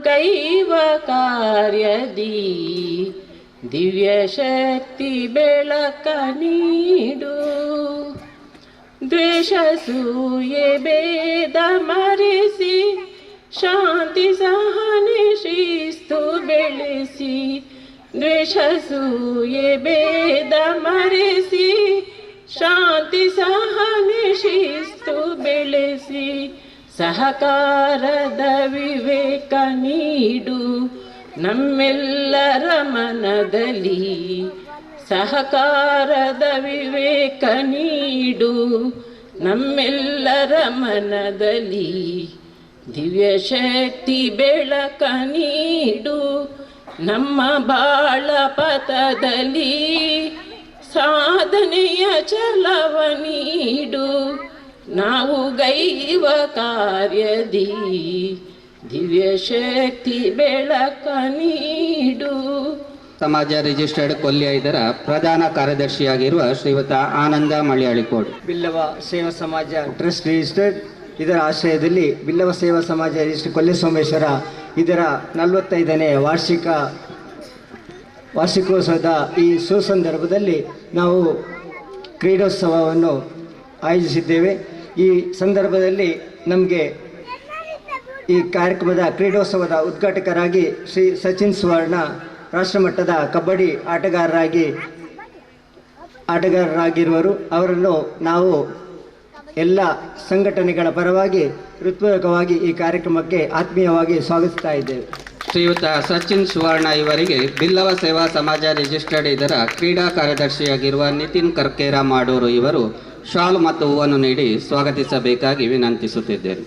ಗೈವ ಕಾರ್ಯದಿ ದಿವ್ಯ ಶಕ್ತಿ ಬೆಳಕ ನೀಡು. ದ್ವೇಷ ಸೂಯೆ ಭೇದ ಮರೆಸಿ ಶಾಂತಿ ಸಹನೆ ಶಿಸ್ತು ಬೆಳೆಸಿ. ದ್ವೇಷ ಸೂಯೆ ಭೇದ ಮರೆಸಿ ಶಾಂತಿ ಸಹನೆ ಶಿಸ್ತು ಬೆಳೆಸಿ. ಸಹಕಾರದ ವಿವೇಕ ನೀಡು ನಮ್ಮೆಲ್ಲರ ಮನದಲ್ಲಿ. ಸಹಕಾರದ ವಿವೇಕ ನೀಡು ನಮ್ಮೆಲ್ಲರ ಮನದಲ್ಲಿ. ದಿವ್ಯ ಶಕ್ತಿ ಬೆಳಕ ನೀಡು ನಮ್ಮ ಬಾಳ ಪಥದಲ್ಲಿ. ಸಾಧನೆಯ ಛಲವ ನೀಡು ನಾವು ಗೈವ ಕಾರ್ಯದಿ. ದಿವ್ಯ ಶಕ್ತಿ ಬೆಳಕ ನೀಡು. ಸಮಾಜ ರಿಜಿಸ್ಟರ್ಡ್ ಕೊಲ್ಯ ಇದರ ಪ್ರಧಾನ ಕಾರ್ಯದರ್ಶಿಯಾಗಿರುವ ಶ್ರೀಯುತ ಆನಂದ ಮಳ್ಯಾಳಿಕೋಡ್. ಬಿಲ್ಲವ ಸೇವಾ ಸಮಾಜ ಟ್ರಸ್ಟ್ ರಿಜಿಸ್ಟರ್ಡ್ ಇದರ ಆಶ್ರಯದಲ್ಲಿ ಬಿಲ್ಲವ ಸೇವಾ ಸಮಾಜ ರಿಜಿಸ್ಟರ್ಡ್ ಕೊಲ್ಯ ಸೋಮೇಶ್ವರ ಇದರ 45ನೇ ವಾರ್ಷಿಕೋತ್ಸವದ ಈ ಸುಸಂದರ್ಭದಲ್ಲಿ ನಾವು ಕ್ರೀಡೋತ್ಸವವನ್ನು ಆಯೋಜಿಸಿದ್ದೇವೆ. ಈ ಸಂದರ್ಭದಲ್ಲಿ ನಮಗೆ ಈ ಕಾರ್ಯಕ್ರಮದ ಕ್ರೀಡೋತ್ಸವದ ಉದ್ಘಾಟಕರಾಗಿ ಶ್ರೀ ಸಚಿನ್ ಸುವರ್ಣ ರಾಷ್ಟ್ರಮಟ್ಟದ ಕಬಡ್ಡಿ ಆಟಗಾರರಾಗಿರುವರು. ಅವರನ್ನು ನಾವು ಎಲ್ಲ ಸಂಘಟನೆಗಳ ಪರವಾಗಿ ಹೃತ್ಪೂರ್ವಕವಾಗಿ ಈ ಕಾರ್ಯಕ್ರಮಕ್ಕೆ ಆತ್ಮೀಯವಾಗಿ ಸ್ವಾಗತಿಸ್ತಾ ಇದ್ದೇವೆ. ಶ್ರೀಯುತ ಸಚಿನ್ ಸುವರ್ಣ ಇವರಿಗೆ ಬಿಲ್ಲವ ಸೇವಾ ಸಮಾಜ ರಿಜಿಸ್ಟರ್ಡ್ ಇದರ ಕ್ರೀಡಾ ಕಾರ್ಯದರ್ಶಿಯಾಗಿರುವ ನಿತಿನ್ ಕರ್ಕೇರ ಮಾಡೂರು ಇವರು ಶಾಲ್ ಮತ್ತು ಹೂವನ್ನು ನೀಡಿ ಸ್ವಾಗತಿಸಬೇಕಾಗಿ ವಿನಂತಿಸುತ್ತಿದ್ದೇನೆ.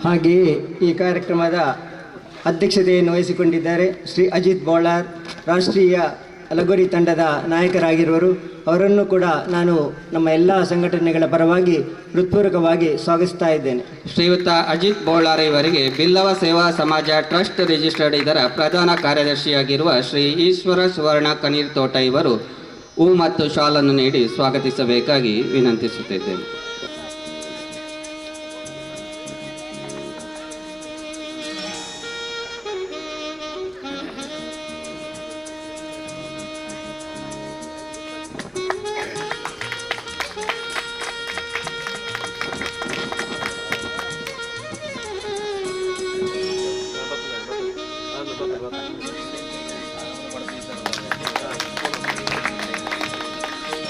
ಹಾಗೆಯೇ ಈ ಕಾರ್ಯಕ್ರಮದ ಅಧ್ಯಕ್ಷತೆಯನ್ನು ವಹಿಸಿಕೊಂಡಿದ್ದಾರೆ ಶ್ರೀ ಅಜಿತ್ ಬೋಳಾರ್, ರಾಷ್ಟ್ರೀಯ ಲಗೋರಿ ತಂಡದ ನಾಯಕರಾಗಿರುವರು. ಅವರನ್ನು ಕೂಡ ನಾನು ನಮ್ಮ ಎಲ್ಲ ಸಂಘಟನೆಗಳ ಪರವಾಗಿ ಹೃತ್ಪೂರ್ವಕವಾಗಿ ಸ್ವಾಗತಿಸ್ತಾ ಇದ್ದೇನೆ. ಶ್ರೀಯುತ ಅಜಿತ್ ಬೋಳಾರ್ ಇವರಿಗೆ ಬಿಲ್ಲವ ಸೇವಾ ಸಮಾಜ ಟ್ರಸ್ಟ್ ರಿಜಿಸ್ಟರ್ಡ್ ಇದರ ಪ್ರಧಾನ ಕಾರ್ಯದರ್ಶಿಯಾಗಿರುವ ಶ್ರೀ ಈಶ್ವರ ಸುವರ್ಣ ಕನೀರ್ ತೋಟ ಇವರು ಹೂ ಮತ್ತು ಶಾಲನ್ನು ನೀಡಿ ಸ್ವಾಗತಿಸಬೇಕಾಗಿ ವಿನಂತಿಸುತ್ತಿದ್ದೇನೆ.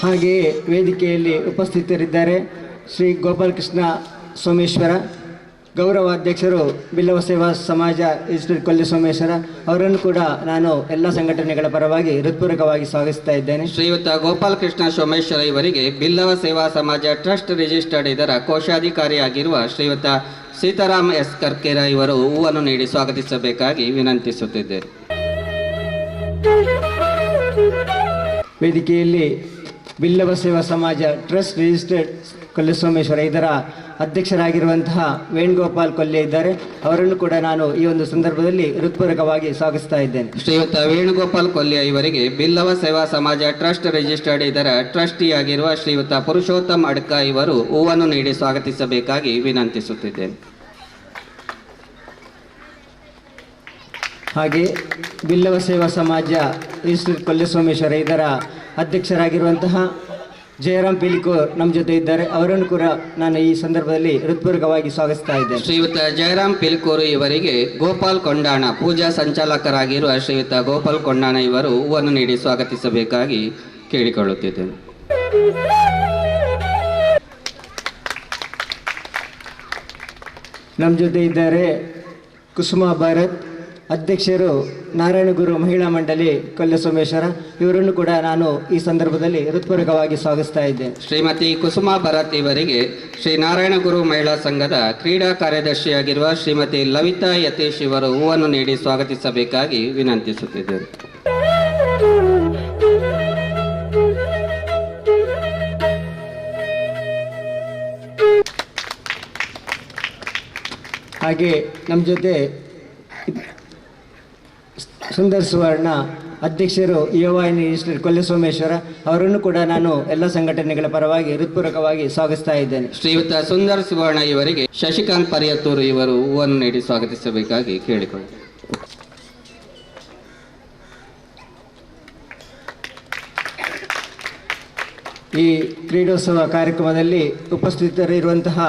ಹಾಗೆಯೇ ವೇದಿಕೆಯಲ್ಲಿ ಉಪಸ್ಥಿತರಿದ್ದಾರೆ ಶ್ರೀ ಗೋಪಾಲಕೃಷ್ಣ ಸೋಮೇಶ್ವರ, ಗೌರವಾಧ್ಯಕ್ಷರು ಬಿಲ್ಲವ ಸೇವಾ ಸಮಾಜ ರಿಜಿಸ್ಟರ್ಡ್ ಕೊಲ್ಯ ಸೋಮೇಶ್ವರ. ಅವರನ್ನು ಕೂಡ ನಾನು ಎಲ್ಲ ಸಂಘಟನೆಗಳ ಪರವಾಗಿ ಹೃತ್ಪೂರ್ವಕವಾಗಿ ಸ್ವಾಗತಿಸ್ತಾ ಇದ್ದೇನೆ. ಶ್ರೀಯುತ ಗೋಪಾಲಕೃಷ್ಣ ಸೋಮೇಶ್ವರ ಇವರಿಗೆ ಬಿಲ್ಲವ ಸೇವಾ ಸಮಾಜ ಟ್ರಸ್ಟ್ ರಿಜಿಸ್ಟರ್ಡ್ ಇದರ ಕೋಶಾಧಿಕಾರಿಯಾಗಿರುವ ಶ್ರೀಯುತ ಸೀತಾರಾಮ್ ಎಸ್ ಕರ್ಕೇರ ಇವರು ಹೂವನ್ನು ನೀಡಿ ಸ್ವಾಗತಿಸಬೇಕಾಗಿ ವಿನಂತಿಸುತ್ತಿದ್ದೇನೆ. ವೇದಿಕೆಯಲ್ಲಿ ಬಿಲ್ಲವ ಸೇವಾ ಸಮಾಜ ಟ್ರಸ್ಟ್ ರಿಜಿಸ್ಟರ್ಡ್ ಕೊಲ್ಯ ಸೋಮೇಶ್ವರ ಇದರ ಅಧ್ಯಕ್ಷರಾಗಿರುವಂತಹ ವೇಣುಗೋಪಾಲ್ ಕೊಲ್ಯ ಇದ್ದಾರೆ. ಅವರನ್ನು ಕೂಡ ನಾನು ಈ ಒಂದು ಸಂದರ್ಭದಲ್ಲಿ ಹೃತ್ಪೂರ್ವಕವಾಗಿ ಸ್ವಾಗತಿಸ್ತಾ ಇದ್ದೇನೆ. ಶ್ರೀಯುತ ವೇಣುಗೋಪಾಲ್ ಕೊಲ್ಯ ಇವರಿಗೆ ಬಿಲ್ಲವ ಸೇವಾ ಸಮಾಜ ಟ್ರಸ್ಟ್ ರಿಜಿಸ್ಟರ್ಡ್ ಇದರ ಟ್ರಸ್ಟಿಯಾಗಿರುವ ಶ್ರೀಯುತ ಪುರುಷೋತ್ತಮ್ ಅಡ್ಕ ಇವರು ಹೂವನ್ನು ನೀಡಿ ಸ್ವಾಗತಿಸಬೇಕಾಗಿ ವಿನಂತಿಸುತ್ತಿದ್ದೇನೆ. ಹಾಗೆ ಬಿಲ್ಲವ ಸೇವಾ ಸಮಾಜ ರಿಜಿಸ್ಟರ್ಡ್ ಕೊಲ್ಯ ಸೋಮೇಶ್ವರ ಇದರ ಅಧ್ಯಕ್ಷರಾಗಿರುವಂತಹ ಜಯರಾಮ್ ಪಿಲಿಕೋರ್ ನಮ್ಮ ಜೊತೆ ಇದ್ದಾರೆ. ಅವರನ್ನು ಕೂಡ ನಾನು ಈ ಸಂದರ್ಭದಲ್ಲಿ ಹೃತ್ಪೂರ್ವಕವಾಗಿ ಸ್ವಾಗತಿಸ್ತಾ ಇದ್ದೇನೆ. ಶ್ರೀಯುತ ಜಯರಾಮ್ ಪಿಲಿಕೋರು ಇವರಿಗೆ ಗೋಪಾಲ್ ಕೊಂಡಾಣ ಪೂಜಾ ಸಂಚಾಲಕರಾಗಿರುವ ಶ್ರೀಯುತ ಗೋಪಾಲ್ ಕೊಂಡಾಣ ಇವರು ಹೂವನ್ನು ನೀಡಿ ಸ್ವಾಗತಿಸಬೇಕಾಗಿ ಕೇಳಿಕೊಳ್ಳುತ್ತಿದ್ದೇನೆ. ನಮ್ಮ ಜೊತೆ ಇದ್ದಾರೆ ಕುಸುಮಾ ಭಾರತ್, ಅಧ್ಯಕ್ಷರು ನಾರಾಯಣಗುರು ಮಹಿಳಾ ಮಂಡಳಿ ಕೊಲ್ಯ ಸೋಮೇಶ್ವರ. ಇವರನ್ನು ಕೂಡ ನಾನು ಈ ಸಂದರ್ಭದಲ್ಲಿ ಹೃತ್ಪೂರ್ವಕವಾಗಿ ಸ್ವಾಗತಿಸ್ತಾ ಇದ್ದೇನೆ. ಶ್ರೀಮತಿ ಕುಸುಮಾ ಭರತ್ ಇವರಿಗೆ ಶ್ರೀ ನಾರಾಯಣಗುರು ಮಹಿಳಾ ಸಂಘದ ಕ್ರೀಡಾ ಕಾರ್ಯದರ್ಶಿಯಾಗಿರುವ ಶ್ರೀಮತಿ ಲವಿತಾ ಯತೀಶ್ ಇವರು ಹೂವನ್ನು ನೀಡಿ ಸ್ವಾಗತಿಸಬೇಕಾಗಿ ವಿನಂತಿಸುತ್ತಿದ್ದೇನೆ. ಹಾಗೆ ನಮ್ಮ ಜೊತೆ ಸುಂದರ್ ಸುವರ್ಣ ಅಧ್ಯಕ್ಷರು ಯುವವಾಹಿನಿ ರಿಜಿಸ್ಟರ್ ಕೊಲ್ಲೆ ಸೋಮೇಶ್ವರ ಅವರನ್ನು ಕೂಡ ನಾನು ಎಲ್ಲ ಸಂಘಟನೆಗಳ ಪರವಾಗಿ ಹೃತ್ಪೂರ್ವಕವಾಗಿ ಸ್ವಾಗತಿಸ್ತಾ ಇದ್ದೇನೆ. ಶ್ರೀಯುತ ಸುಂದರ್ ಸುವರ್ಣ ಇವರಿಗೆ ಶಶಿಕಾಂತ್ ಪರಿಯತ್ತೂರು ಇವರು ಹೂವನ್ನು ನೀಡಿ ಸ್ವಾಗತಿಸಬೇಕಾಗಿ ಕೇಳಿಕೊಳ್ಳಿ. ಈ ಕ್ರೀಡೋತ್ಸವ ಕಾರ್ಯಕ್ರಮದಲ್ಲಿ ಉಪಸ್ಥಿತರಿರುವಂತಹ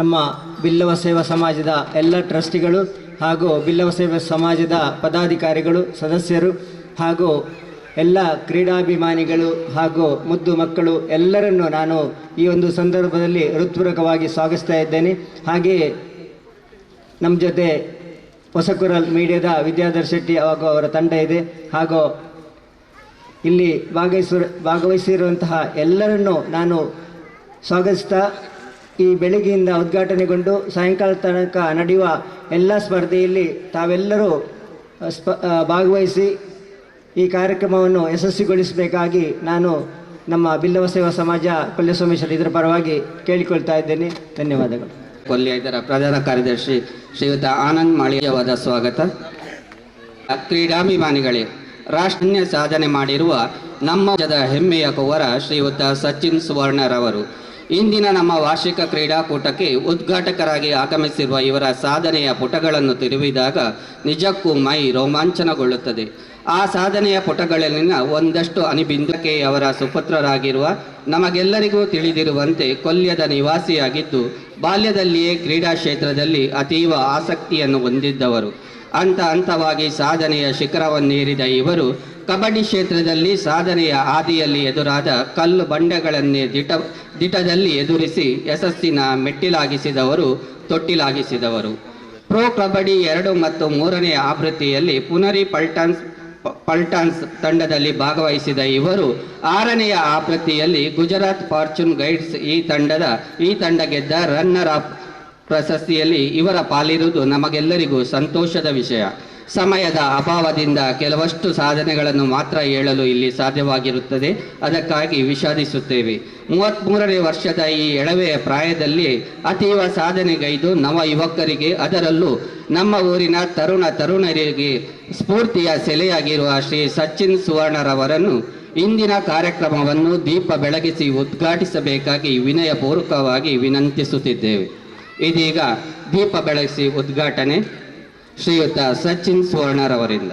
ನಮ್ಮ ಬಿಲ್ಲವ ಸೇವಾ ಸಮಾಜದ ಎಲ್ಲ ಟ್ರಸ್ಟಿಗಳು ಹಾಗೂ ಬಿಲ್ಲವ ಸೇವಾ ಸಮಾಜದ ಪದಾಧಿಕಾರಿಗಳು, ಸದಸ್ಯರು ಹಾಗೂ ಎಲ್ಲ ಕ್ರೀಡಾಭಿಮಾನಿಗಳು ಹಾಗೂ ಮುದ್ದು ಮಕ್ಕಳು ಎಲ್ಲರನ್ನು ನಾನು ಈ ಒಂದು ಸಂದರ್ಭದಲ್ಲಿ ಹೃತ್ಪೂರ್ವಕವಾಗಿ ಸ್ವಾಗತಿಸ್ತಾ ಇದ್ದೇನೆ. ಹಾಗೆಯೇ ನಮ್ಮ ಜೊತೆ ಹೊಸಕುರಲ್ ಮೀಡಿಯಾದ ವಿದ್ಯಾಧರ್ ಶೆಟ್ಟಿ ಹಾಗೂ ಅವರ ತಂಡ ಇದೆ. ಹಾಗೂ ಇಲ್ಲಿ ಭಾಗವಹಿಸಿರುವಂತಹ ಎಲ್ಲರನ್ನೂ ನಾನು ಸ್ವಾಗತಿಸ್ತಾ, ಈ ಬೆಳಗ್ಗೆಯಿಂದ ಉದ್ಘಾಟನೆಗೊಂಡು ಸಾಯಂಕಾಲ ತನಕ ನಡೆಯುವ ಎಲ್ಲ ಸ್ಪರ್ಧೆಯಲ್ಲಿ ತಾವೆಲ್ಲರೂ ಭಾಗವಹಿಸಿ ಈ ಕಾರ್ಯಕ್ರಮವನ್ನು ಯಶಸ್ವಿಗೊಳಿಸಬೇಕಾಗಿ ನಾನು ನಮ್ಮ ಬಿಲ್ಲವ ಸೇವಾ ಸಮಾಜ ಕೊಲ್ಲೆ ಸೋಮೇಶ್ವರ ಇದರ ಪರವಾಗಿ ಕೇಳಿಕೊಳ್ತಾ ಇದ್ದೇನೆ. ಧನ್ಯವಾದಗಳು. ಕೊಲ್ಯ ಇದರ ಪ್ರಧಾನ ಕಾರ್ಯದರ್ಶಿ ಶ್ರೀಯುತ ಆನಂದ್ ಮಾಳಿಯವಾದ ಸ್ವಾಗತ. ಕ್ರೀಡಾಭಿಮಾನಿಗಳೇ, ರಾಷ್ಟ್ರೀಯ ಸಾಧನೆ ಮಾಡಿರುವ ನಮ್ಮ ರಾಜ್ಯದ ಹೆಮ್ಮೆಯ ಕುವರ ಶ್ರೀಯುತ ಸಚಿನ್ ಸುವರ್ಣರವರು ಇಂದಿನ ನಮ್ಮ ವಾರ್ಷಿಕ ಕ್ರೀಡಾಕೂಟಕ್ಕೆ ಉದ್ಘಾಟಕರಾಗಿ ಆಗಮಿಸಿರುವ ಇವರ ಸಾಧನೆಯ ಪುಟಗಳನ್ನು ತಿರುವಿದಾಗ ನಿಜಕ್ಕೂ ಮೈ ರೋಮಾಂಚನಗೊಳ್ಳುತ್ತದೆ. ಆ ಸಾಧನೆಯ ಪುಟಗಳಲ್ಲಿನ ಒಂದಷ್ಟು ಅನಿಬಿಂದಕ್ಕೆ ಅವರ ಸುಪುತ್ರರಾಗಿರುವ ನಮಗೆಲ್ಲರಿಗೂ ತಿಳಿದಿರುವಂತೆ ಕೊಲ್ಯದ ನಿವಾಸಿಯಾಗಿದ್ದು ಬಾಲ್ಯದಲ್ಲಿಯೇ ಕ್ರೀಡಾ ಕ್ಷೇತ್ರದಲ್ಲಿ ಅತೀವ ಆಸಕ್ತಿಯನ್ನು ಹೊಂದಿದ್ದವರು. ಹಂತವಾಗಿ ಸಾಧನೆಯ ಶಿಖರವನ್ನೇರಿದ ಇವರು ಕಬಡ್ಡಿ ಕ್ಷೇತ್ರದಲ್ಲಿ ಸಾಧನೆಯ ಹಾದಿಯಲ್ಲಿ ಎದುರಾದ ಕಲ್ಲು ಬಂಡೆಗಳನ್ನೇ ದಿಟದಲ್ಲಿ ಎದುರಿಸಿ ಯಶಸ್ಸಿನ ಮೆಟ್ಟಿಲಾಗಿಸಿದವರು, ತೊಟ್ಟಿಲಾಗಿಸಿದವರು. ಪ್ರೊ ಕಬಡ್ಡಿ 2 ಮತ್ತು 3ನೇ ಆವೃತ್ತಿಯಲ್ಲಿ ಪುನರಿ ಪಲ್ಟಾನ್ಸ್ ತಂಡದಲ್ಲಿ ಭಾಗವಹಿಸಿದ ಇವರು 6ನೆಯ ಆವೃತ್ತಿಯಲ್ಲಿ ಗುಜರಾತ್ ಫಾರ್ಚೂನ್ ಗೈಡ್ಸ್ ಈ ತಂಡ ಗೆದ್ದ ರನ್ನರ್ ಅಪ್ ಪ್ರಶಸ್ತಿಯಲ್ಲಿ ಇವರ ಪಾಲಿರುವುದು ನಮಗೆಲ್ಲರಿಗೂ ಸಂತೋಷದ ವಿಷಯ. ಸಮಯದ ಅಭಾವದಿಂದ ಕೆಲವಷ್ಟು ಸಾಧನೆಗಳನ್ನು ಮಾತ್ರ ಹೇಳಲು ಇಲ್ಲಿ ಸಾಧ್ಯವಾಗಿರುತ್ತದೆ. ಅದಕ್ಕಾಗಿ ವಿಷಾದಿಸುತ್ತೇವೆ. 33ನೇ ವರ್ಷದ ಈ ಎಳವೆಯ ಪ್ರಾಯದಲ್ಲಿ ಅತೀವ ಸಾಧನೆಗೈದು ನವ ಯುವಕರಿಗೆ, ಅದರಲ್ಲೂ ನಮ್ಮ ಊರಿನ ತರುಣರಿಗೆ ಸ್ಫೂರ್ತಿಯ ಸೆಲೆಯಾಗಿರುವ ಶ್ರೀ ಸಚಿನ್ ಸುವರ್ಣರವರನ್ನು ಇಂದಿನ ಕಾರ್ಯಕ್ರಮವನ್ನು ದೀಪ ಬೆಳಗಿಸಿ ಉದ್ಘಾಟಿಸಬೇಕಾಗಿ ವಿನಯಪೂರ್ವಕವಾಗಿ ವಿನಂತಿಸುತ್ತಿದ್ದೇವೆ. ಇದೀಗ ದೀಪ ಬೆಳಗಿಸಿ ಉದ್ಘಾಟನೆ ಶ್ರೀಯುತ ಸಚಿನ್ ಸುವರ್ಣರವರಿಂದ.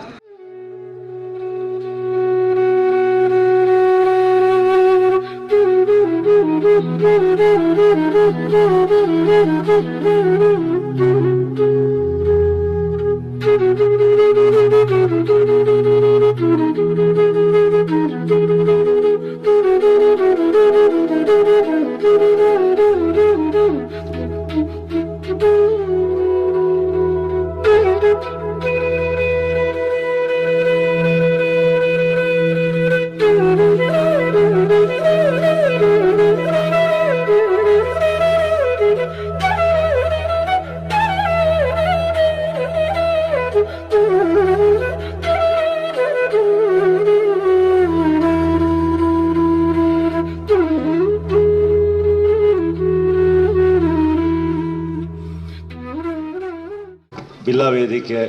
ಜಿಲ್ಲಾ ವೇದಿಕೆ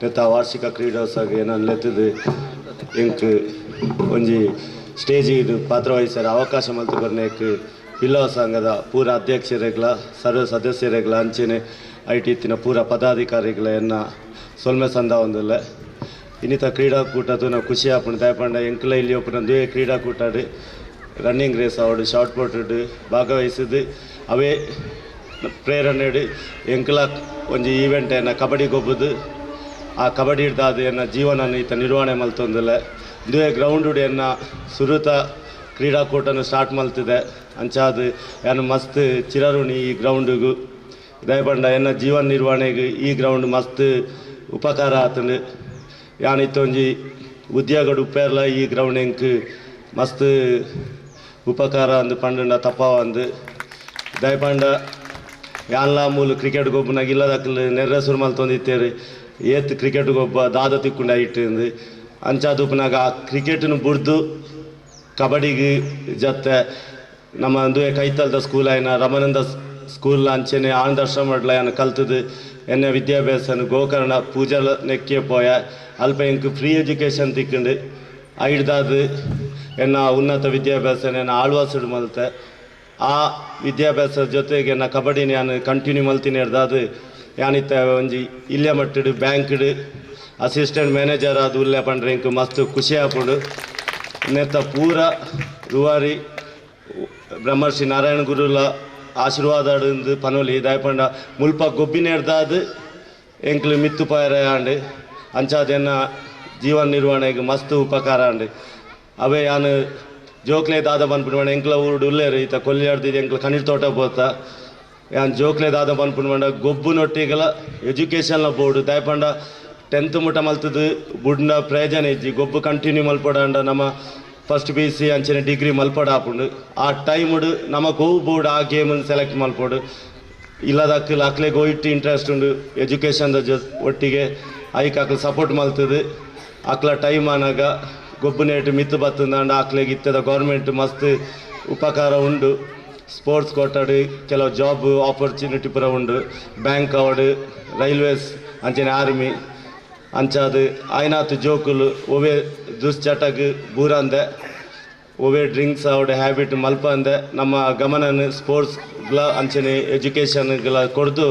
ನೆತ್ತ ವಾರ್ಷಿಕ ಕ್ರೀಡೋತ್ಸವಕ್ಕೆ ನಾನು ಲೆತ್ತದು ಎಂಕ್ ಒಂಜಿ ಸ್ಟೇಜಿಗೆ ಪಾತ್ರ ವಹಿಸರ ಅವಕಾಶ ಮಲ್ತು ಬರ್ನೇಕ್ ಬಿಲ್ಲವ ಸಂಘದ ಪೂರ ಅಧ್ಯಕ್ಷರೆಗ್ಲ ಸರ್ವ ಸದಸ್ಯರೆಗ್ಲ ಅಂಚೆನೆ ಐಟಿತ್ತಿನ ಪೂರ ಪದಾಧಿಕಾರಿಗಳ ಸೊಲ್ಮೆ ಸಂದ ಒಂದಿಲ್ಲ ಇನ್ನಿತ ಕ್ರೀಡಾಕೂಟದ್ದು ನಾವು ಖುಷಿ ಆಪುಂಡು ದಯಪಂಡ ಎಂಕ್ಲ ಇಲ್ಲಿ ಒಪ್ಪನ ದುವೆ ಕ್ರೀಡಾಕೂಟಾಡು ರನ್ನಿಂಗ್ ರೇಸ್ ಆವಡು ಶಾರ್ಟ್ ಪುಟ್ ಭಾಗವಹಿಸಿದ್ದು ಅವೇ ಪ್ರೇರಣೆಡು ಎಂಕ್ಲ ಒಂಜಿ ಈವೆಂಟ್ ಕಬಡ್ಡಿ ಗೊಬ್ಬದು ಆ ಕಬಡ್ಡಿ ಹಿಡ್ದಾದ ಜೀವನ ಈತ ನಿರ್ವಹಣೆ ಮಲ್ತೊಂದಿಲ್ಲ ದುವೆ ಗ್ರೌಂಡ್ ಸುರುತ ಕ್ರೀಡಾಕೂಟನು ಸ್ಟಾರ್ಟ್ ಮಲ್ತಿದೆ ಅಂಚಾದ ಮಸ್ತ್ ಚಿರರುಣಿ ಈ ಗ್ರೌಂಡಿಗೂ ದಯಪಂಡ ಜೀವನ ನಿರ್ವಹಣೆಗೆ ಈ ಗ್ರೌಂಡ್ ಮಸ್ತ್ ಉಪಕಾರ ಆತಂಡು ಯಾನಿತ್ತೊಂಜಿ ಉದ್ಯೋಗಡು ಉಪ್ಪೇರ್ಲ ಈ ಗ್ರೌಂಡ್ ಎಂಕ್ ಮಸ್ತ್ ಉಪಕಾರ ಅಂದು ಪಂಡ ತಪ್ಪವ ಅಂದು ದಯಪಂಡ ಯಾನ್ಲ ಮೂಲು ಕ್ರಿಕೆಟ್ ಗೊಬ್ಬನಾಗ ಇಲ್ಲದಕ್ಕಲು ನೆರ್ರೆಸುರು ಮಲ್ತೊಂದಿತ್ತೇರಿ ಏತ್ ಕ್ರಿಕೆಟ್ ಗೊಬ್ಬ ದಾದ ತಿಕ್ಕೊಂಡು ಇಟ್ಟಿಂದು ಅಂಚಾದುಪ್ಪನಾಗ ಆ ಕ್ರಿಕೆಟನ್ನು ಬುಡ್ದು ಕಬಡ್ಡಿಗೆ ಜೊತೆ ನಮ್ಮ ದುವೆ ಕೈತಲ್ದ ಸ್ಕೂಲ್ ಆಯ್ನ ರಮಾನಂದ ಸ್ಕೂಲ್ ಅಂಚೆನೆ ಆನಂದಾಶ್ರಮ ಮಾಡ್ಲ ಕಲ್ತದು ಎನ್ನ ವಿದ್ಯಾಭ್ಯಾಸ ಗೋಕರ್ಣ ಪೂಜಲ ನೆಕ್ಕೆ ಪೋಯ ಅಲ್ಪ ಎಂಕ್ ಫ್ರೀ ಎಜುಕೇಷನ್ ತಿಕ್ಕಂಡು ಐಡ್ದಾದು ಎನ್ನ ಉನ್ನತ ವಿದ್ಯಾಭ್ಯಾಸ ಎನ್ನ ಆಳ್ವಾಸುಡು ಮಲ್ತೆ ಆ ವಿದ್ಯಾಭ್ಯಾಸದ ಜೊತೆಗೆ ನಾ ಕಬಡ್ಡಿನ ನಾನು ಕಂಟಿನ್ಯೂ ಮಲ್ತೀನಿ ಹಿಡ್ದಾದು ಯಾನಿತ್ತ ಒಂಜಿ ಇಲ್ಲೇ ಮಟ್ಟಡು ಬ್ಯಾಂಕ್ಡು ಅಸಿಸ್ಟೆಂಟ್ ಮ್ಯಾನೇಜರ್ ಅದು ಉಲ್ಲೆ ಪಂಡ್ರೆ ಇಂಕ್ ಮಸ್ತ್ ಖುಷಿ ಆಪುಡು ನೆತ್ತ ಪೂರ ರುವಾರಿ ಬ್ರಹ್ಮರ್ಷಿ ನಾರಾಯಣ ಗುರುಲ ಆಶೀರ್ವಾದ ಪನೋಲಿ ದಾಯಪಂಡ ಮುಲ್ಪ ಗೊಬ್ಬಿನ ಹಿಡ್ದಾದು ಎಂಕ್ಲು ಮಿತ್ತು ಪಾಯರಾಂಡು ಅಂಚಾದೆನ್ನ ಜೀವನ ನಿರ್ವಹಣೆಗೆ ಮಸ್ತ್ ಉಪಕಾರ ಅಂಡು ಅವೇ ಯಾನು ಜೋಕ್ಲೆ ದಾದ ಬಂದ್ಬಿಡ್ಬೇಡ ಎಂಕ್ಲ ಊರು ಉಲ್ಲೇರು ಈತ ಕೊಲ್ಲಿ ಆಡ್ದಿದ್ದು ಎಂಕ್ಲ ಕಣ್ಣೀರು ತೋಟ ಬೋತ ಯಾನ್ ಜೋಕ್ಲೆ ದಾದ ಬಂದ್ಬಿಡ್ಬೇಡ ಗೊಬ್ಬುನೊಟ್ಟಿಗೆಲ್ಲ ಎಜುಕೇಷನ್ಲ ಬೋರ್ಡು ದಾಯಪಂಡ 10th ಮುಟ ಮಲ್ತದು ಬುಡ್ನ ಪ್ರಯೋಜನ ಇಜ್ಜಿ ಗೊಬ್ಬು ಕಂಟಿನ್ಯೂ ಮಲ್ಪಡಂಡ ನಮ್ಮ ಫಸ್ಟ್ PUC ಅಂಚನೆ ಡಿಗ್ರಿ ಮಲ್ಪಡ ಹಾಪುಂಡು ಆ ಟೈಮುಡು ನಮಗೆ ಹೋಗಿ ಬೋರ್ಡು ಆ ಗೇಮನ್ನು ಸೆಲೆಕ್ಟ್ ಮಲ್ಪಡು ಇಲ್ಲದಕ್ಕಲ್ಲಿ ಅಕ್ಲೆಗೆ ಹೋಯ್ತು ಇಂಟ್ರೆಸ್ಟ್ ಉಂಡು ಎಜುಕೇಷನ್ದ ಒಟ್ಟಿಗೆ ಐಕ್ ಅಕ್ಲು ಸಪೋರ್ಟ್ ಮಲ್ತದು ಅಕ್ಲ ಟೈಮ್ ಆನಾಗ ಗೊಬ್ಬನೇಟು ಮಿತ್ತು ಬತ್ತಂದ ಅಕ್ಲೆಗೆ ಇತ್ತದ ಗೌರ್ಮೆಂಟ್ ಮಸ್ತ್ ಉಪಕಾರ ಉಂಡು ಸ್ಪೋರ್ಟ್ಸ್ ಕೊಟ್ಟಡು ಕೆಲವು ಜಾಬ್ ಆಪರ್ಚುನಿಟಿ ಪೂರ ಉಂಡು ಬ್ಯಾಂಕ್ ಅವಾರ್ಡ್ ರೈಲ್ವೇಸ್ ಅಂಚನೆ ಆರ್ಮಿ ಅಂಚಾದು ಆಯ್ನಾತು ಜೋಕುಲು ಒವೇ ದುಶ್ಚಟಕ್ಕೆ ಬೂರಂದೆ ಒವೇ ಡ್ರಿಂಕ್ಸ್ ಅವಡೆ ಹ್ಯಾಬಿಟ್ ಮಲ್ಪ ಅಂದೆ ನಮ್ಮ ಗಮನನ ಸ್ಪೋರ್ಟ್ಸ್ಗಳ ಅಂಚನೆ ಎಜುಕೇಷನ್ಗಳ ಕೊಡ್ದು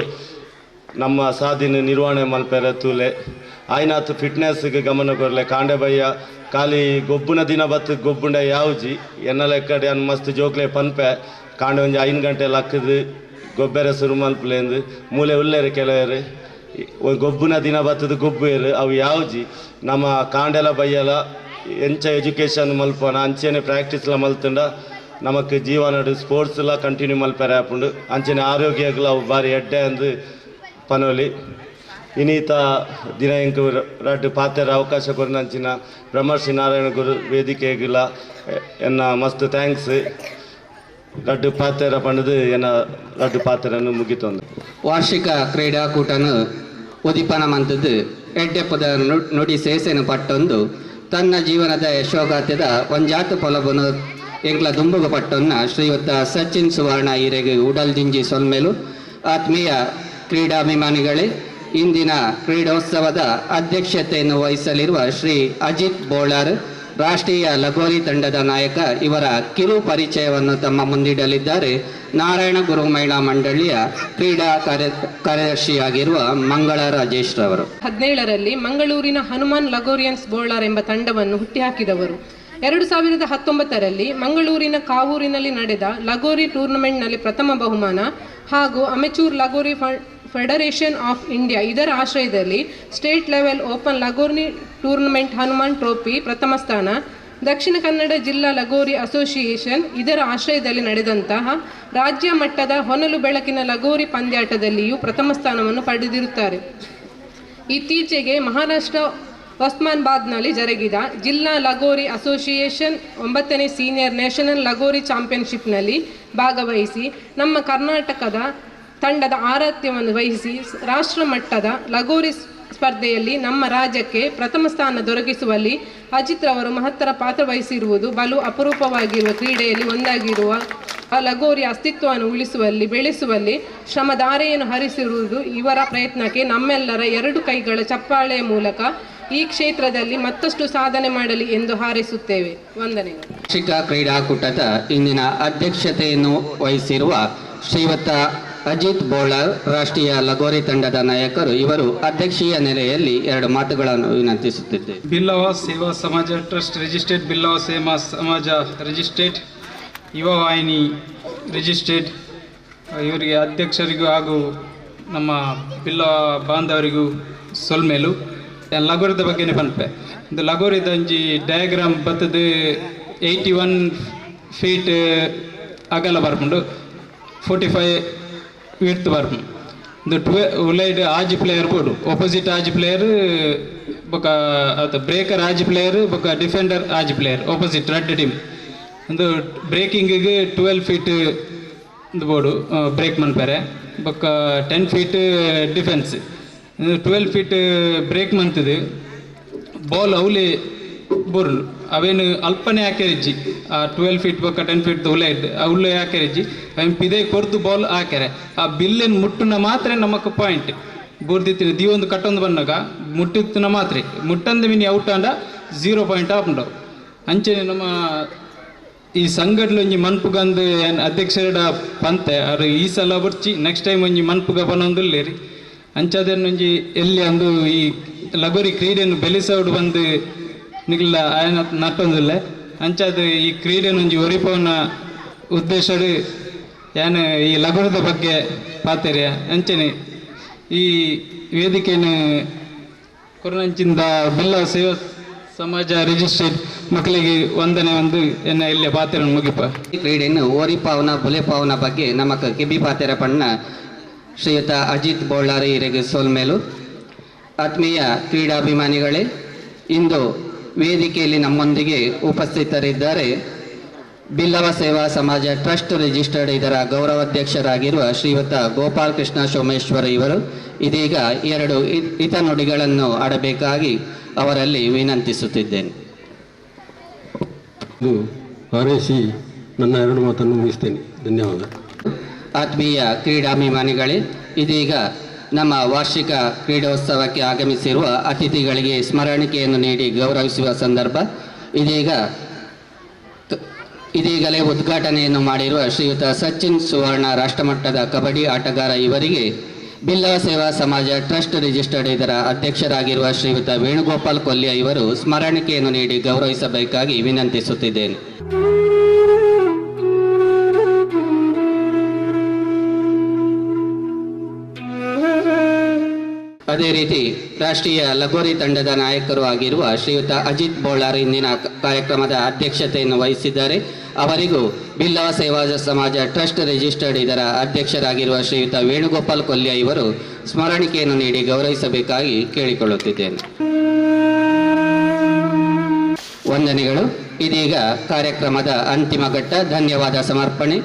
ನಮ್ಮ ಸಾಧಿನ ನಿರ್ವಹಣೆ ಮಲ್ಪೆರೆ ತೂಲೆ ಆಯ್ನಾತು ಫಿಟ್ನೆಸ್ಗೆ ಗಮನ ಕೊರಲೆ ಕಾಂಡೆ ಬಯ್ಯ ಖಾಲಿ ಗೊಬ್ಬುನ ದಿನ ಬತ್ತು ಗೊಬ್ಬುಂಡ ಯಾವ್ಜಿ ಎನ್ನ ಲೆಕ್ಕಡೆ ಅನ್ ಮಸ್ತ್ ಜೋಕ್ಲೆ ಪನ್ಪೆ ಕಾಂಡೆ ಒಂಜಿ 5 ಗಂಟೆ ಲಕ್ಕದು ಗೊಬ್ಬರ ಸುರು ಮಲ್ಪಲೇಂದು ಮೂಲೆ ಉಲ್ಲೇರು ಕೆಲವರು ಗೊಬ್ಬುನ ದಿನ ಬತ್ತದ ಗೊಬ್ಬರು ಅವು ಯಾವ್ಜಿ ನಮ್ಮ ಕಾಂಡೆಲ ಬಯ್ಯಲ ಎಂಚ ಎಜುಕೇಷನ್ ಮಲ್ಪನ ಅಂಚೆನೆ ಪ್ರಾಕ್ಟೀಸ್ಲ ಮಲ್ತಂಡ ನಮಕ್ ಜೀವನಡು ಸ್ಪೋರ್ಟ್ಸ್ಲ ಕಂಟಿನ್ಯೂ ಮಲ್ಪೆರೆ ಹಾಪುಂಡು ಅಂಚನೆ ಆರೋಗ್ಯಗಳು ಅವು ಬಾರಿ ಎಡ್ಡೆ ಅಂದು ಪನೋಲಿ ಇನ್ನೀತ ದಿನ ಎಂಕ್ ರಡ್ಡು ಪಾತೆರ ಅವಕಾಶ ಕೊರನಂಚಿನ ಬ್ರಹ್ಮರ್ಷಿ ನಾರಾಯಣ ಗುರು ವೇದಿಕೆಗಿಲ್ಲ ಎನ್ನ ಮಸ್ತ್ ಥ್ಯಾಂಕ್ಸ್ ರಡ್ಡು ಪಾತೆರ ಪಂಡದು ಎನ್ನ ರಡ್ಡು ಪಾತೆರನ್ನು ಮುಗಿತೊಂದು ವಾರ್ಷಿಕ ಕ್ರೀಡಾಕೂಟನು ಉದಿಪನ ಮಂತದ್ದು ಎಡ್ಡೆಪ್ಪದ ನುಡಿ ಸೇಸೆನು ಪಟ್ಟೊಂದು ತನ್ನ ಜೀವನದ ಯಶೋಗಾತ್ಯದ ಒಂಜಾತು ಪೊಲಬನು ಎಂಕ್ಲ ದುಂಬುಗ ಪಟ್ಟೊನ್ನ ಶ್ರೀಯುತ ಸಚಿನ್ ಸುವರ್ಣ ಈರೆಗೆ ಉಡಲ್ದಿಂಜಿ ಸೊಲ್ಮೆಲು ಆತ್ಮೀಯ ಕ್ರೀಡಾಭಿಮಾನಿಗಳೇ ಇಂದಿನ ಕ್ರೀಡೋತ್ಸವದ ಅಧ್ಯಕ್ಷತೆಯನ್ನು ವಹಿಸಲಿರುವ ಶ್ರೀ ಅಜಿತ್ ಬೋಳಾರ್ ರಾಷ್ಟ್ರೀಯ ಲಗೋರಿ ತಂಡದ ನಾಯಕ ಇವರ ಕಿರು ಪರಿಚಯವನ್ನು ತಮ್ಮ ಮುಂದಿಡಲಿದ್ದಾರೆ ನಾರಾಯಣ ಗುರು ಮಹಿಳಾ ಮಂಡಳಿಯ ಕ್ರೀಡಾ ಕಾರ್ಯದರ್ಶಿಯಾಗಿರುವ ಮಂಗಳ ರಾಜೇಶ್ ರವರು 2017ರಲ್ಲಿ ಮಂಗಳೂರಿನ ಹನುಮಾನ್ ಲಗೋರಿಯನ್ಸ್ ಬೋಳಾರ್ ಎಂಬ ತಂಡವನ್ನು ಹುಟ್ಟಿಹಾಕಿದವರು 2019ರಲ್ಲಿ ಮಂಗಳೂರಿನ ಕಾವೂರಿನಲ್ಲಿ ನಡೆದ ಲಗೋರಿ ಟೂರ್ನಮೆಂಟ್ನಲ್ಲಿ ಪ್ರಥಮ ಬಹುಮಾನ ಹಾಗೂ amateur lagori federation of India ಇದರ ಆಶ್ರಯದಲ್ಲಿ ಸ್ಟೇಟ್ ಲೆವೆಲ್ ಓಪನ್ ಲಗೋರಿ ಟೂರ್ನಮೆಂಟ್ ಹನುಮಾನ್ ಟ್ರೋಫಿ ಪ್ರಥಮ ಸ್ಥಾನ, ದಕ್ಷಿಣ ಕನ್ನಡ ಜಿಲ್ಲಾ ಲಗೋರಿ ಅಸೋಸಿಯೇಷನ್ ಇದರ ಆಶ್ರಯದಲ್ಲಿ ನಡೆದಂತಹ ರಾಜ್ಯ ಮಟ್ಟದ ಹೊನಲು ಬೆಳಕಿನ ಲಗೋರಿ ಪಂದ್ಯಾಟದಲ್ಲಿಯೂ ಪ್ರಥಮ ಸ್ಥಾನವನ್ನು ಪಡೆದಿರುತ್ತಾರೆ. ಇತ್ತೀಚೆಗೆ ಮಹಾರಾಷ್ಟ್ರ ಒಸ್ಮಾನಾಬಾದ್ನಲ್ಲಿ ಜರುಗಿದ ಜಿಲ್ಲಾ ಲಗೋರಿ ಅಸೋಸಿಯೇಷನ್ 9ನೇ ಸೀನಿಯರ್ ನ್ಯಾಷನಲ್ ಲಗೋರಿ ಚಾಂಪಿಯನ್ಶಿಪ್ನಲ್ಲಿ ಭಾಗವಹಿಸಿ ನಮ್ಮ ಕರ್ನಾಟಕದ ತಂಡದ ಆರಾಧ್ಯವನ್ನು ವಹಿಸಿ ರಾಷ್ಟ್ರ ಮಟ್ಟದ ಲಗೋರಿ ಸ್ಪರ್ಧೆಯಲ್ಲಿ ನಮ್ಮ ರಾಜ್ಯಕ್ಕೆ ಪ್ರಥಮ ಸ್ಥಾನ ದೊರಕಿಸುವಲ್ಲಿ ಅಜಿತ್ ರವರು ಮಹತ್ತರ ಪಾತ್ರ ವಹಿಸಿರುವುದು ಬಲು ಅಪರೂಪವಾಗಿರುವ ಕ್ರೀಡೆಯಲ್ಲಿ ಒಂದಾಗಿರುವ ಲಗೋರಿ ಅಸ್ತಿತ್ವವನ್ನು ಉಳಿಸುವಲ್ಲಿ ಬೆಳೆಸುವಲ್ಲಿ ಶ್ರಮಧಾರೆಯನ್ನು ಹರಿಸಿರುವುದು ಇವರ ಪ್ರಯತ್ನಕ್ಕೆ ನಮ್ಮೆಲ್ಲರ 2 ಕೈಗಳ ಚಪ್ಪಾಳೆಯ ಮೂಲಕ ಈ ಕ್ಷೇತ್ರದಲ್ಲಿ ಮತ್ತಷ್ಟು ಸಾಧನೆ ಮಾಡಲಿ ಎಂದು ಹಾರೈಸುತ್ತೇವೆ. ವಂದನೆಗಳು. ವಾರ್ಷಿಕ ಕ್ರೀಡಾಕೂಟದ ಇಂದಿನ ಅಧ್ಯಕ್ಷತೆಯನ್ನು ವಹಿಸಿರುವ ಶ್ರೀಯುತ ಅಜಿತ್ ಬೋಳಾರ್ ರಾಷ್ಟ್ರೀಯ ಲಗೋರಿ ತಂಡದ ನಾಯಕರು. ಇವರು ಅಧ್ಯಕ್ಷೀಯ ನೆಲೆಯಲ್ಲಿ 2 ಮಾತುಗಳನ್ನು ವಿನಂತಿಸುತ್ತಿದ್ದೇವೆ. ಬಿಲ್ಲವ ಸೇವಾ ಸಮಾಜ ಟ್ರಸ್ಟ್ ರಿಜಿಸ್ಟರ್ಡ್, ಬಿಲ್ಲವ ಸೇವಾ ಸಮಾಜ ರಿಜಿಸ್ಟರ್ಡ್, ಯುವ ವಾಹಿನಿ ರಿಜಿಸ್ಟರ್ಡ್, ಇವರಿಗೆ ಅಧ್ಯಕ್ಷರಿಗೂ ಹಾಗೂ ನಮ್ಮ ಬಿಲ್ಲವ ಬಾಂಧವರಿಗೂ ಸೊಲ್ಮೇಲು ಲಗೋರಿದ ಬಗ್ಗೆನೇ ಪನ್ಪೆ. ಇದು ಲಗೋರಿದ ಒಂಜಿ ಡಯಾಗ್ರಾಮ್ ಬತ್ತದು 81 ಫೀಟ್ ಅಗಲ ಬರ್ಪುಂಡು, 45 ವಿಡ್ತ್ ಬರ್ಪುಂಡು. ಇದು ಉಲೈಡ್ ಆಜಿ ಪ್ಲೇಯರ್ ಬೋಡು, ಆಪೋಸಿಟ್ ಆಜಿ ಪ್ಲೇಯರ್ ಬೊಕ ಅದು ಬ್ರೇಕರ್ ಆಜಿ ಪ್ಲೇಯರ್ ಬೊಕ ಡಿಫೆಂಡರ್ ಆಜಿ ಪ್ಲೇಯರ್ ಆಪೋಸಿಟ್ ರೆಡ್ ಟೀಮ್. ಒಂದು ಬ್ರೇಕಿಂಗಿಗೆ 12 ಫೀಟ್ ಇದು ಬೋಡು ಬ್ರೇಕ್ ಮನ್ಪೇರೆ, ಬೊಕ 10 ಫೀಟ್ ಡಿಫೆನ್ಸ್. 12 ಫೀಟ್ ಬ್ರೇಕ್ ಮಂತದು ಬಾಲ್ ಅವಲಿ ಬೋರ್ಲು ಅವೇನು ಅಲ್ಪನೇ ಹಾಕ್ಯಾರಿಜ್ಜಿ. ಆ 12 ಫೀಟ್ ಬೊಕ್ಕ 10 ಫೀಟ್ ಉಲ್ಲೆ ಅವಳು ಹಾಕ್ಯಾರಿಜ್ಜಿ ಅವೇನು ಪಿದೆ ಕೊರ್ದು ಬಾಲ್ ಹಾಕ್ಯಾರೆ. ಆ ಬಿಲ್ಲಿನ ಮುಟ್ಟುನ ಮಾತ್ರ ನಮಕ್ ಪಾಯಿಂಟ್. ಬೂರ್ದಿತ್ತಿನ ದಿವೊಂದು ಕಟ್ಟೊಂದು ಬಂದಾಗ ಮುಟ್ಟಿತ್ತಿನ ಮಾತ್ರೆ ಮುಟ್ಟಂದು ಮಿನಿ ಔಟ್ ಅಂಡ 0 ಪಾಯಿಂಟ್ ಆಪುಂಡು ಅಂಚನೆ ನಮ್ಮ ಈ ಸಂಘಟನೆ ಒಂಜಿ ಮನ್ಪುಗಂದು ಅಧ್ಯಕ್ಷರ ಪಂತೆ ಅವ್ರು ಈ ಸಲ ಬರ್ಚಿ ನೆಕ್ಸ್ಟ್ ಟೈಮ್ ಒಂಜಿ ಮನ್ಪುಗ ಬನ್ನೊಂದುಲ್ಲೇರಿ ಅಂಚದನ್ನೊಂಜಿ ಎಲ್ಲಿ ಅಂದು ಈ ಲಗೋರಿ ಕ್ರೀಡೆಯನ್ನು ಬೆಳೆಸೋಡು ಬಂದು ನಿಗ್ಲ ಆಯನ ನಟ್ಟೊಂದಿಲ್ಲ ಅಂಚಾದ ಈ ಕ್ರೀಡೆಯನ್ನು ಒಂಜಿ ಒರಿಪವನ ಉದ್ದೇಶಡು ಏನು ಈ ಲಗೋರದ ಬಗ್ಗೆ ಪಾತೆರೆ ಅಂಚನೆ ಈ ವೇದಿಕೆಯನ್ನು ಕೊರನಂಚಿಂದ ಬಿಲ್ಲವ ಸೇವಾ ಸಮಾಜ ರಿಜಿಸ್ಟ್ರೇಟ್ ಮಕ್ಕಳಿಗೆ ವಂದನೆ ಒಂದು ಎನ್ನ ಇಲ್ಲೇ ಪಾತೆರ ಮುಗಿಪ ಈ ಕ್ರೀಡೆಯನ್ನು ಓರಿಪಾವನ ಬುಲೆಪಾವನ ಬಗ್ಗೆ ನಮಕ್ ಕಿಬಿ ಪಾತೆರ ಪಣ್ಣ ಶ್ರೀಯುತ ಅಜಿತ್ ಬೋಳ್ಳಾರಿ ಇರೆಗೆ ಸೋಲ್ಮೇಲು. ಆತ್ಮೀಯ ಕ್ರೀಡಾಭಿಮಾನಿಗಳೇ, ಇಂದು ವೇದಿಕೆಯಲ್ಲಿ ನಮ್ಮೊಂದಿಗೆ ಉಪಸ್ಥಿತರಿದ್ದಾರೆ ಬಿಲ್ಲವ ಸೇವಾ ಸಮಾಜ ಟ್ರಸ್ಟ್ ರಿಜಿಸ್ಟರ್ಡ್ ಇದರ ಗೌರವಾಧ್ಯಕ್ಷರಾಗಿರುವ ಶ್ರೀಯುತ ಗೋಪಾಲ್ ಕೃಷ್ಣ ಸೋಮೇಶ್ವರ ಇವರು. ಇದೀಗ 2 ಹಿತನುಡಿಗಳನ್ನು ಆಡಬೇಕಾಗಿ ಅವರಲ್ಲಿ ವಿನಂತಿಸುತ್ತಿದ್ದೇನೆ. ಹಾರೈಸಿ ನನ್ನ 2 ಮಾತನ್ನು ಮುಗಿಸ್ತೇನೆ. ಧನ್ಯವಾದ. ಆತ್ಮೀಯ ಕ್ರೀಡಾಭಿಮಾನಿಗಳೇ, ಇದೀಗ ನಮ್ಮ ವಾರ್ಷಿಕ ಕ್ರೀಡೋತ್ಸವಕ್ಕೆ ಆಗಮಿಸಿರುವ ಅತಿಥಿಗಳಿಗೆ ಸ್ಮರಣಿಕೆಯನ್ನು ನೀಡಿ ಗೌರವಿಸುವ ಸಂದರ್ಭ. ಇದೀಗಲೇ ಉದ್ಘಾಟನೆಯನ್ನು ಮಾಡಿರುವ ಶ್ರೀಯುತ ಸಚಿನ್ ಸುವರ್ಣ ರಾಷ್ಟ್ರಮಟ್ಟದ ಕಬಡ್ಡಿ ಆಟಗಾರ ಇವರಿಗೆ ಬಿಲ್ಲವ ಸೇವಾ ಸಮಾಜ ಟ್ರಸ್ಟ್ ರಿಜಿಸ್ಟರ್ಡ್ ಇದರ ಅಧ್ಯಕ್ಷರಾಗಿರುವ ಶ್ರೀಯುತ ವೇಣುಗೋಪಾಲ್ ಕೊಲ್ಯ ಇವರು ಸ್ಮರಣಿಕೆಯನ್ನು ನೀಡಿ ಗೌರವಿಸಬೇಕಾಗಿ ವಿನಂತಿಸುತ್ತಿದ್ದೇನೆ. ಅದೇ ರೀತಿ ರಾಷ್ಟ್ರೀಯ ಲಗೋರಿ ತಂಡದ ನಾಯಕರು ಆಗಿರುವ ಶ್ರೀಯುತ ಅಜಿತ್ ಬೋಳ್ಳಾರಿ ಇಂದಿನ ಕಾರ್ಯಕ್ರಮದ ಅಧ್ಯಕ್ಷತೆಯನ್ನು ವಹಿಸಿದ್ದಾರೆ. ಅವರಿಗೂ ಬಿಲ್ಲವ ಸೇವಾ ಸಮಾಜ ಟ್ರಸ್ಟ್ ರಿಜಿಸ್ಟರ್ಡ್ ಇದರ ಅಧ್ಯಕ್ಷರಾಗಿರುವ ಶ್ರೀಯುತ ವೇಣುಗೋಪಾಲ್ ಕೊಲ್ಯ ಇವರು ಸ್ಮರಣಿಕೆಯನ್ನು ನೀಡಿ ಗೌರವಿಸಬೇಕಾಗಿ ಕೇಳಿಕೊಳ್ಳುತ್ತಿದ್ದೇನೆ. ವಂದನೆಗಳು. ಇದೀಗ ಕಾರ್ಯಕ್ರಮದ ಅಂತಿಮ ಘಟ್ಟ ಧನ್ಯವಾದ ಸಮರ್ಪಣೆ.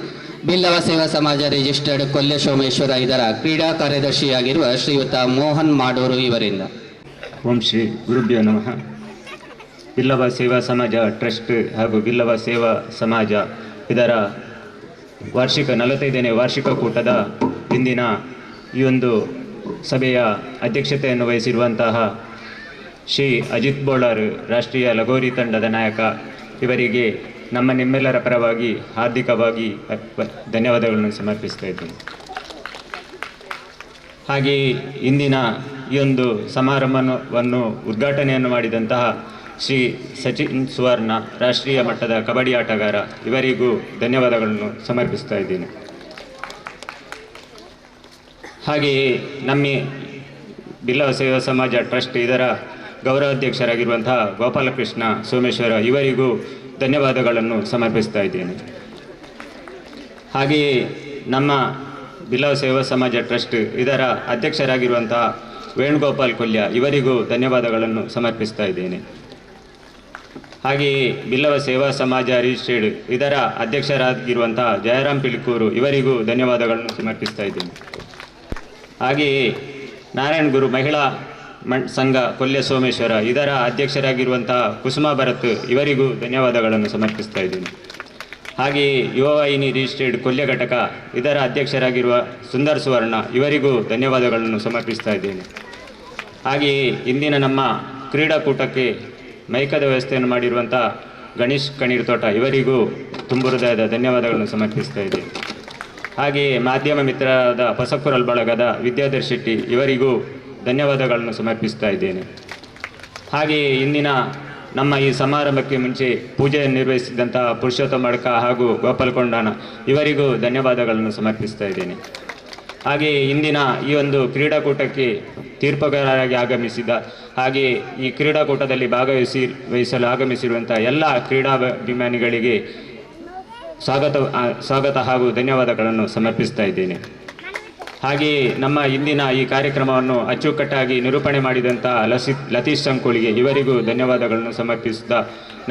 ಬಿಲ್ಲವ ಸೇವಾ ಸಮಾಜ ರಿಜಿಸ್ಟರ್ಡ್ ಕೊಲ್ಯ ಸೋಮೇಶ್ವರ ಇದರ ಕ್ರೀಡಾ ಕಾರ್ಯದರ್ಶಿಯಾಗಿರುವ ಶ್ರೀಯುತ ಮೋಹನ್ ಮಾಡೂರು ಇವರಿಂದ. ಓಂ ಶ್ರೀ ಗುರುಭ್ಯೋ ನಮಃ. ಬಿಲ್ಲವ ಸೇವಾ ಸಮಾಜ ಟ್ರಸ್ಟ್ ಹಾಗೂ ಬಿಲ್ಲವ ಸೇವಾ ಸಮಾಜ ಇದರ 45ನೇ ವಾರ್ಷಿಕ ಕೂಟದ ಇಂದಿನ ಈ ಒಂದು ಸಭೆಯ ಅಧ್ಯಕ್ಷತೆಯನ್ನು ವಹಿಸಿರುವಂತಹ ಶ್ರೀ ಅಜಿತ್ ಬೋಳಾರ್ ರಾಷ್ಟ್ರೀಯ ಲಗೋರಿ ತಂಡದ ನಾಯಕ ಇವರಿಗೆ ನಿಮ್ಮೆಲ್ಲರ ಪರವಾಗಿ ಹಾರ್ದಿಕವಾಗಿ ಧನ್ಯವಾದಗಳನ್ನು ಸಮರ್ಪಿಸ್ತಾ ಇದ್ದೇನೆ. ಹಾಗೆಯೇ ಇಂದಿನ ಈ ಒಂದು ಸಮಾರಂಭವನ್ನು ಉದ್ಘಾಟನೆಯನ್ನು ಮಾಡಿದಂತಹ ಶ್ರೀ ಸಚಿನ್ ಸುವರ್ಣ ರಾಷ್ಟ್ರೀಯ ಮಟ್ಟದ ಕಬಡ್ಡಿ ಆಟಗಾರ ಇವರಿಗೂ ಧನ್ಯವಾದಗಳನ್ನು ಸಮರ್ಪಿಸ್ತಾ ಇದ್ದೇನೆ. ಹಾಗೆಯೇ ನಮ್ಮ ಬಿಲ್ಲವ ಸೇವಾ ಸಮಾಜ ಟ್ರಸ್ಟ್ ಇದರ ಗೌರವಾಧ್ಯಕ್ಷರಾಗಿರುವಂತಹ ಗೋಪಾಲಕೃಷ್ಣ ಸೋಮೇಶ್ವರ ಇವರಿಗೂ ಧನ್ಯವಾದಗಳನ್ನು ಸಮರ್ಪಿಸ್ತಾ ಇದ್ದೇನೆ. ಹಾಗೆಯೇ ನಮ್ಮ ಬಿಲ್ಲವ ಸೇವಾ ಸಮಾಜ ಟ್ರಸ್ಟ್ ಇದರ ಅಧ್ಯಕ್ಷರಾಗಿರುವಂತಹ ವೇಣುಗೋಪಾಲ್ ಕೊಲ್ಯ ಇವರಿಗೂ ಧನ್ಯವಾದಗಳನ್ನು ಸಮರ್ಪಿಸ್ತಾ ಇದ್ದೇನೆ. ಹಾಗೆಯೇ ಬಿಲ್ಲವ ಸೇವಾ ಸಮಾಜ ರಿಜಿಸ್ಟರ್ಡ್ ಇದರ ಅಧ್ಯಕ್ಷರಾಗಿರುವಂತಹ ಜಯರಾಮ್ ಪಿಲಿಕೂರು ಇವರಿಗೂ ಧನ್ಯವಾದಗಳನ್ನು ಸಮರ್ಪಿಸ್ತಾ ಇದ್ದೇನೆ. ಹಾಗೆಯೇ ನಾರಾಯಣ ಗುರು ಮಹಿಳಾ ಸಂಘ ಕೊಲ್ಯ ಸೋಮೇಶ್ವರ ಇದರ ಅಧ್ಯಕ್ಷರಾಗಿರುವಂತಹ ಕುಸುಮಾ ಭರತ್ ಇವರಿಗೂ ಧನ್ಯವಾದಗಳನ್ನು ಸಮರ್ಪಿಸ್ತಾ ಇದ್ದೇನೆ. ಹಾಗೆಯೇ ಯುವವಾಹಿನಿ ರಿಜಿಸ್ಟರ್ಡ್ ಕೊಲ್ಯ ಘಟಕ ಇದರ ಅಧ್ಯಕ್ಷರಾಗಿರುವ ಸುಂದರ್ ಸುವರ್ಣ ಇವರಿಗೂ ಧನ್ಯವಾದಗಳನ್ನು ಸಮರ್ಪಿಸ್ತಾ ಇದ್ದೇನೆ. ಹಾಗೆಯೇ ಇಂದಿನ ನಮ್ಮ ಕ್ರೀಡಾಕೂಟಕ್ಕೆ ಮೈಕದ ವ್ಯವಸ್ಥೆಯನ್ನು ಮಾಡಿರುವಂಥ ಗಣೇಶ್ ಕಣೀರ್ ತೋಟ ಇವರಿಗೂ ತುಂಬ ಹೃದಯದ ಧನ್ಯವಾದಗಳನ್ನು ಸಮರ್ಪಿಸ್ತಾ ಇದ್ದೇನೆ. ಹಾಗೆಯೇ ಮಾಧ್ಯಮ ಮಿತ್ರರಾದ ಪಸಕ್ಕುರಲ್ ಬಳಗದ ವಿದ್ಯಾಧರ್ ಶೆಟ್ಟಿ ಇವರಿಗೂ ಧನ್ಯವಾದಗಳನ್ನು ಸಮರ್ಪಿಸ್ತಾ ಇದ್ದೇನೆ. ಹಾಗೆಯೇ ಇಂದಿನ ನಮ್ಮ ಈ ಸಮಾರಂಭಕ್ಕೆ ಮುಂಚೆ ಪೂಜೆಯನ್ನು ನಿರ್ವಹಿಸಿದಂತಹ ಪುರುಷೋತ್ತಮ ಅಡ್ಕ ಹಾಗೂ ಗೋಪಾಲ್ ಕೊಂಡಾನ ಇವರಿಗೂ ಧನ್ಯವಾದಗಳನ್ನು ಸಮರ್ಪಿಸ್ತಾ ಇದ್ದೇನೆ. ಹಾಗೆಯೇ ಇಂದಿನ ಈ ಒಂದು ಕ್ರೀಡಾಕೂಟಕ್ಕೆ ತೀರ್ಪುಗಾರರಾಗಿ ಆಗಮಿಸಿದ ಹಾಗೆಯೇ ಈ ಕ್ರೀಡಾಕೂಟದಲ್ಲಿ ಭಾಗವಹಿಸಲು ಆಗಮಿಸಿರುವಂಥ ಎಲ್ಲ ಕ್ರೀಡಾಭಿಮಾನಿಗಳಿಗೆ ಸ್ವಾಗತ ಹಾಗೂ ಧನ್ಯವಾದಗಳನ್ನು ಸಮರ್ಪಿಸ್ತಾ ಇದ್ದೇನೆ. ಹಾಗೆಯೇ ನಮ್ಮ ಇಂದಿನ ಈ ಕಾರ್ಯಕ್ರಮವನ್ನು ಅಚ್ಚುಕಟ್ಟಾಗಿ ನಿರೂಪಣೆ ಮಾಡಿದಂಥ ಲತೀಶ್ ಸಂಕೋಳಿಗೆ ಇವರಿಗೂ ಧನ್ಯವಾದಗಳನ್ನು ಸಮರ್ಪಿಸಿದ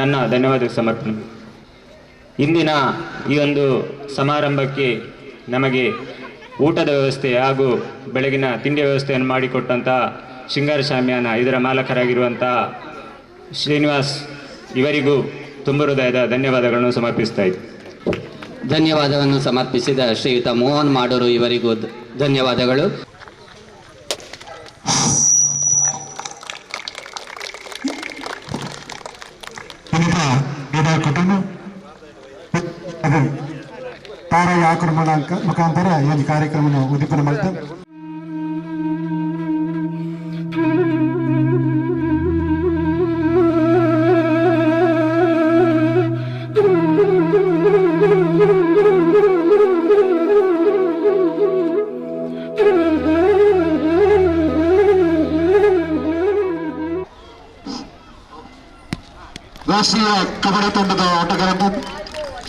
ನನ್ನ ಧನ್ಯವಾದ ಸಮರ್ಪಣೆ. ಇಂದಿನ ಈ ಒಂದು ಸಮಾರಂಭಕ್ಕೆ ನಮಗೆ ಊಟದ ವ್ಯವಸ್ಥೆ ಹಾಗೂ ಬೆಳಗಿನ ತಿಂಡಿ ವ್ಯವಸ್ಥೆಯನ್ನು ಮಾಡಿಕೊಟ್ಟಂಥ ಶೃಂಗಾರ ಶಾಮಿಯಾನ ಇದರ ಮಾಲಕರಾಗಿರುವಂಥ ಶ್ರೀನಿವಾಸ್ ಇವರಿಗೂ ತುಂಬ ಹೃದಯದ ಧನ್ಯವಾದಗಳನ್ನು ಸಮರ್ಪಿಸ್ತಾ ಇದ್ದೆ. ಧನ್ಯವಾದವನ್ನು ಸಮರ್ಪಿಸಿದ ಶ್ರೀಯುತ ಮೋಹನ್ ಮಾಡೂರು ಇವರಿಗೂ ಧನ್ಯವಾದಗಳು. ಸಾರಾಯಿ ಆಕ್ರಮಣ ಮುಖಾಂತರ ಈ ಒಂದು ಕಾರ್ಯಕ್ರಮ ಉದ್ದೀಪನ ಮಾಡ್ತಾರೆ. ರಾಷ್ಟ್ರೀಯ ಕಬಡ್ಡಿ ತಂಡದ ಆಟಗಾರ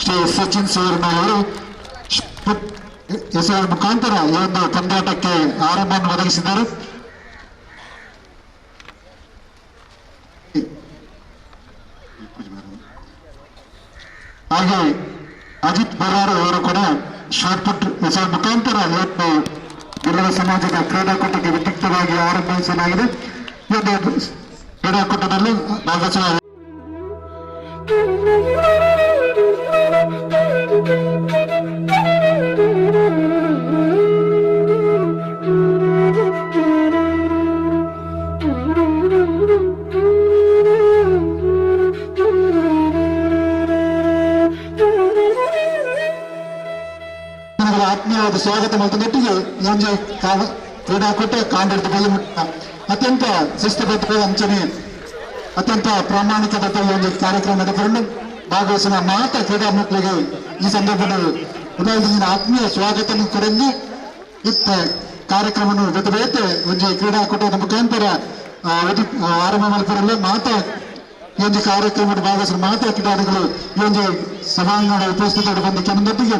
ಶ್ರೀ ಸಚಿನ್ ಸುವರ್ಣ ಅವರು ಹೆಸರ ಮುಖಾಂತರ ಈ ಒಂದು ಪಂದ್ಯಾಟಕ್ಕೆ ಆರಂಭವನ್ನು ಒದಗಿಸಿದ್ದಾರೆ. ಹಾಗೆ ಅಜಿತ್ ಬರಾರ್ ಅವರು ಕೂಡ ಶಾರ್ಟ್ ಪುಟ್ ಹೆಸರ ಮುಖಾಂತರ ಇವತ್ತು ಬಿಲ್ಲವ ಸಮಾಜದ ಕ್ರೀಡಾಕೂಟಕ್ಕೆ ವಿದ್ಯುಕ್ತವಾಗಿ ಆರಂಭಿಸಲಾಗಿದೆ. ಈ ಒಂದು ಕ್ರೀಡಾಕೂಟದಲ್ಲಿ ಭಾಗವಹಿಸುವ ಆತ್ಮೀಯವಾದ ಸ್ವಾಗತ ಮತ್ತೊಟ್ಟಿಗೆ ಈ ಕ್ರೀಡಾಕೂಟ ಕಾಂಡದ ಬಯಮುಟ್ಟ ಅತ್ಯಂತ ಶಿಸ್ತುಬದ್ಧ ಅಂಚನೆ ಅತ್ಯಂತ ಪ್ರಾಮಾಣಿಕತೆ ಒಂದು ಕಾರ್ಯಕ್ರಮ ನಡೆದುಕೊಂಡು ಭಾಗವಹಿಸುವ ಮಾತ್ರ ಕ್ರೀಡಾ ಮಕ್ಕಳಿಗೆ ಈ ಸಂದರ್ಭದಲ್ಲಿ ಉದಾಹರಣೆಗೆ ಆತ್ಮೀಯ ಸ್ವಾಗತ ಕೊಡಲು ಇತ್ತ ಕಾರ್ಯಕ್ರಮ ಜೊತೆ ಒಂದು ಕ್ರೀಡಾಕೂಟದ ಮುಖಾಂತರ ಆರಂಭ ಮಾಡಿಕೊಳ್ಳಲು ಮಾತ್ರ ಈ ಒಂದು ಕಾರ್ಯಕ್ರಮದ ಭಾಗವಹಿಸುವ ಮಾತ್ರ ಕ್ರೀಡಾಳುಗಳು ಈ ಒಂದು ಸಭಾಂಗಣ ಉಪಸ್ಥಿತ ಬಂದ ಕೆಲವೊಂದೊಟ್ಟಿಗೆ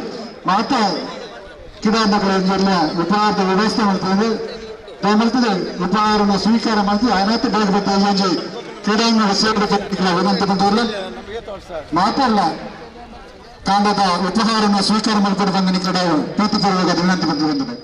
ಮಾತ್ರ ಕ್ರೀಡಾ ಮಕ್ಕಳ ಉಪಹಾರದ ವ್ಯವಸ್ಥೆ ಮಾಡ್ತಾರೆ. ಮಾಡ್ತದೆ ಉಪಹಾರನ ಸ್ವೀಕಾರ ಮಾಡ್ತೀವಿ ಆಯ್ತು ಬೇಗ ಬರ್ತಾರೆ. ಈ ಒಂದು ಕ್ರೀಡಾಂಗಣ ಸೇರಿದ ವಿನಂತಿ ಬಂದವಲ್ಲ ಮಾತ್ರ ಅಲ್ಲ ಕಾಂಡದ ಉಪಹಾರನ ಸ್ವೀಕಾರ ಮಾಡಿಕೊಂಡು ಬಂದ ಕ್ರೀಡಾ ಪ್ರೀತಿಪೂರ್ವಕ ವಿನಂತಿ ಬಂದಿರುತ್ತದೆ.